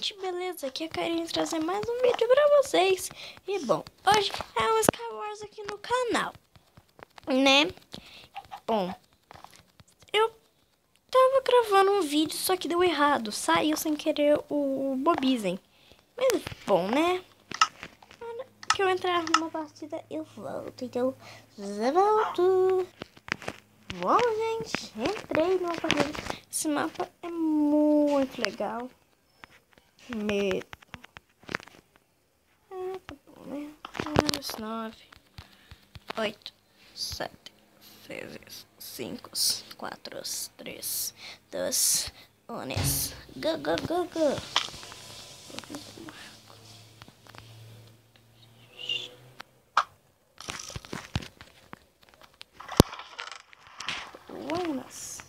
gente, beleza? Aqui é a Karine trazer mais um vídeo pra vocês. E bom, hoje é um Sky Wars aqui no canal, né? Bom, eu tava gravando um vídeo, só que deu errado. Saiu sem querer o Bobizen. Mas bom, né? Na hora que eu entrar numa partida, eu volto. Então, já volto. Bom, gente, entrei numa partida. Esse mapa é muito legal. Medo. Tá bom, né? 9, 8, 7, 6, 5, 4, 3, 2, 1. Go, go, go, go. Buenas.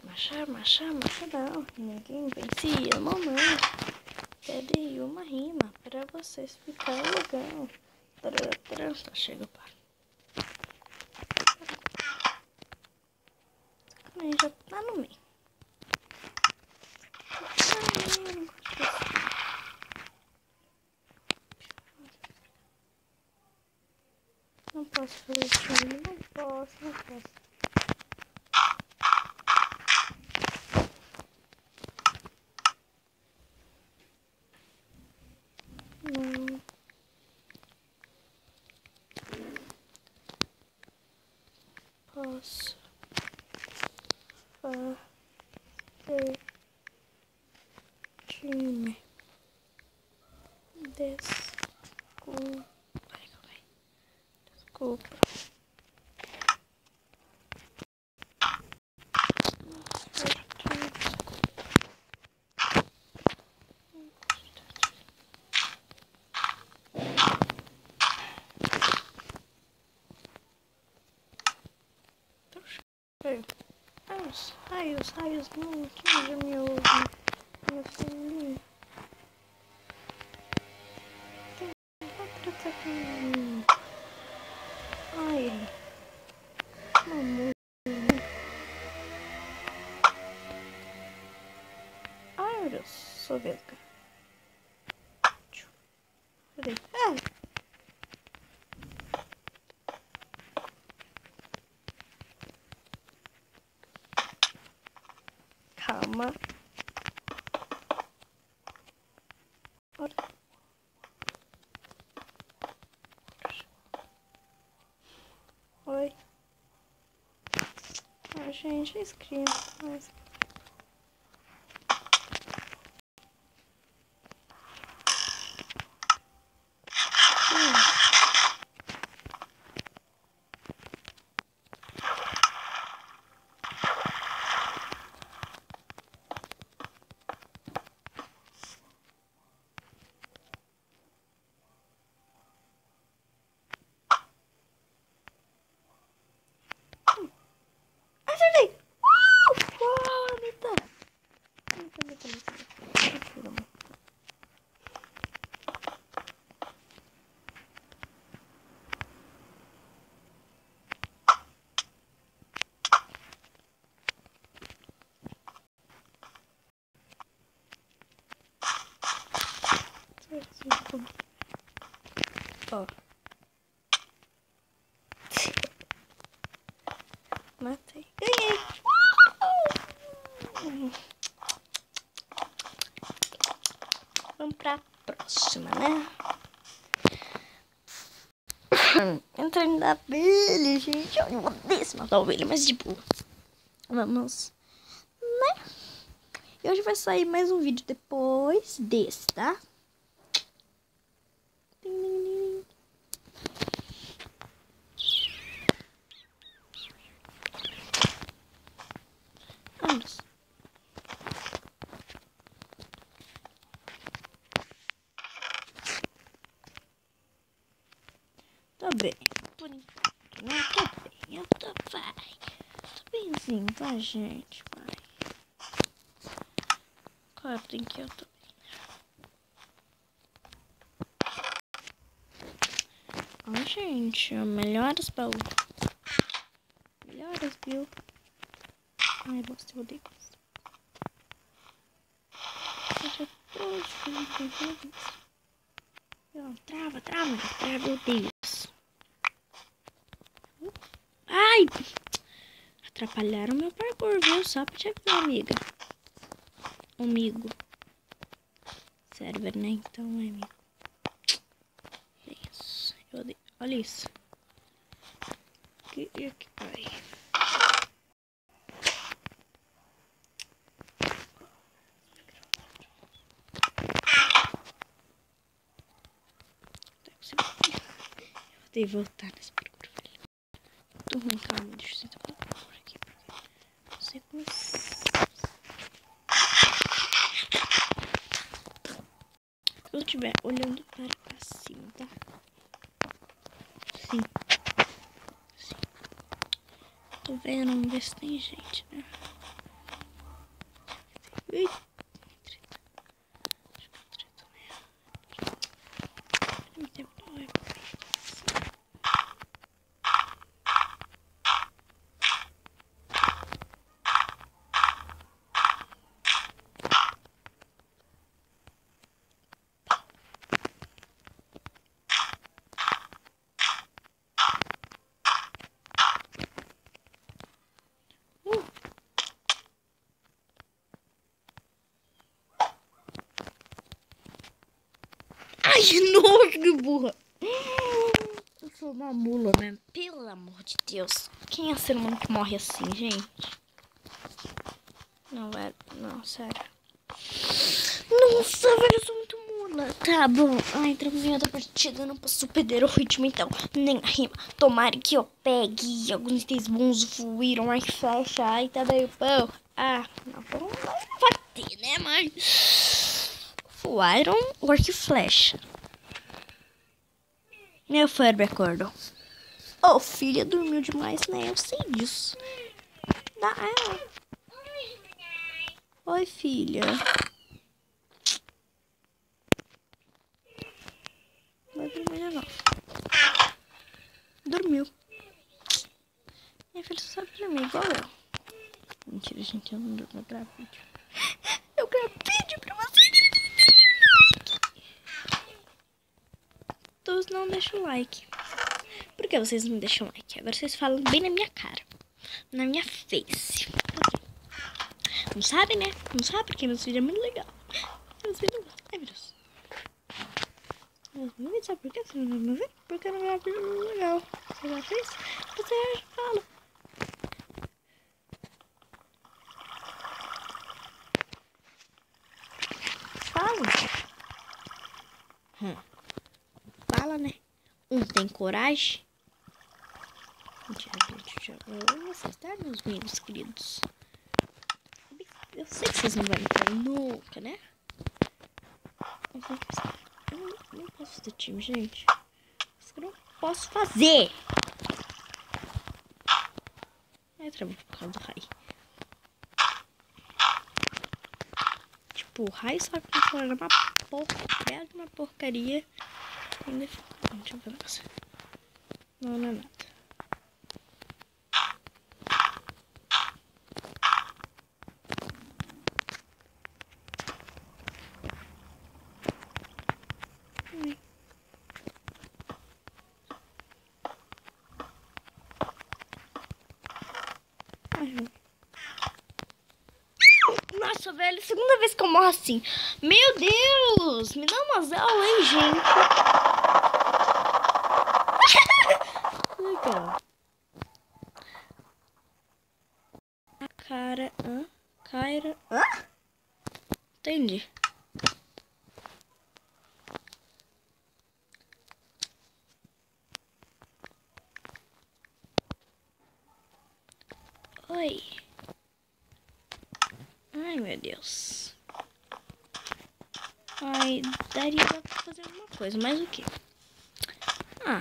Machadão. Machadão. Ninguém vencia, mamãe. Pede uma rima pra vocês ficar legal. Só chega, pá. Já tá no meio. Não posso fazer isso, não posso. Não posso fazer time. Desculpa. Raios, não, quem já me ouve? Meu filhinho. Vai tratar comigo. Ai, mamãe. Ai, meu Deus, sou vesga. Cadê? Calma. Oi. A gente é inscrito, mas... Acertei! Uau, Anitta! Ó. Matei. Ganhei. Vamos pra próxima, né? Entrando na abelha, gente. Eu odeio se matar a ovelha, mas de boa. Vamos, né? E hoje vai sair mais um vídeo depois desse, tá? Vamos. Tô bem. Por enquanto, né? Tô bem. Eu tô, vai. Tô bemzinho, tá, gente? Vai. Acordem que eu tô bem. Ai, gente, melhoras, Paulo. Melhoras, viu? Ai, você odeia isso. Eu já trouxe. Trava, meu Deus. Ai! Atrapalharam meu parkour, viu? Só pra te avisar, amiga. Amigo. Server, né? Então, amigo. Isso. Eu odeio. Olha isso. Ai. Eu odeio voltar nesse parkour, velho. Tô ruim, calma. Deixa eu sentar por aqui. Não sei como... Se eu estiver olhando para cima, tá? Sim. Tô vendo, vamos ver se tem gente, né? Ui. Ai, que nojo, que burra. Eu sou uma mula mesmo. Pelo amor de Deus. Quem é ser humano que morre assim, gente? Não, velho. Não, sério. Nossa, velho, eu sou muito mula. Tá bom. Ai, terminei da partida. Eu não posso perder o ritmo, então. Nem a rima. Tomara que eu pegue. Alguns itens bons fluíram. Ai, flecha. Ai, tá daí o pão. Ah, não. Não vai ter, né, mas... Fluíram. Arco e flecha. Meu Furby acordou. Oh, filha, dormiu demais, né? Eu sei disso. Dá ela. Oi, filha. Não vai dormir, não. Dormiu. Minha filha só sabe dormir, igual eu. Mentira, gente, eu não durmo. Eu gravo vídeo. Eu gravo vídeo pra vocês. Todos não deixam o like. Por que vocês não deixam like? Agora vocês falam bem na minha cara. Na minha face. Não sabe, né? Não sabe porque meus vídeos é muito legal. Meus vídeos... Ai, meu Deus. Não sabe por que você não vê? Porque eu não gravo vídeo legal. Você já fez? Você já fala. Fala. Fala, né? Um tem coragem. Mentira, gente. Já vou vocês, tá, meus amigos queridos? Eu sei que vocês não vão entrar nunca, né? Eu não posso ter time, gente. Isso que eu não posso fazer. É trabalho por causa do Rai. Tipo, o Rai sabe que isso era uma porcaria. Deixa eu ver você. Não, não é nada. Nossa, velho, segunda vez que eu morro assim. Meu Deus, me dá umas aulas, hein, gente. Legal. A cara... Kyra... Entendi. Oi. Ai, meu Deus. Ai, daria pra fazer alguma coisa, mas o quê? Ah,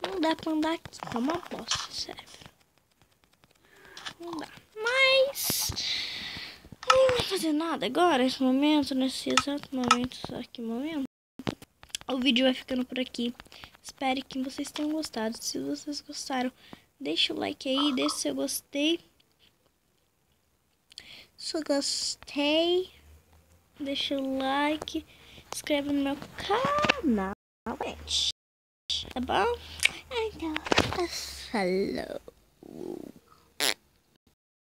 não dá pra andar aqui, tá uma bosta, sério. Não dá. Mas... não vai fazer nada agora, nesse momento, nesse exato momento, só que momento. O vídeo vai ficando por aqui. Espero que vocês tenham gostado. Se vocês gostaram, deixa o like aí, deixa o seu gostei. Se gostei, deixa o like, inscreve no meu canal, gente. Tá bom? Então, falou.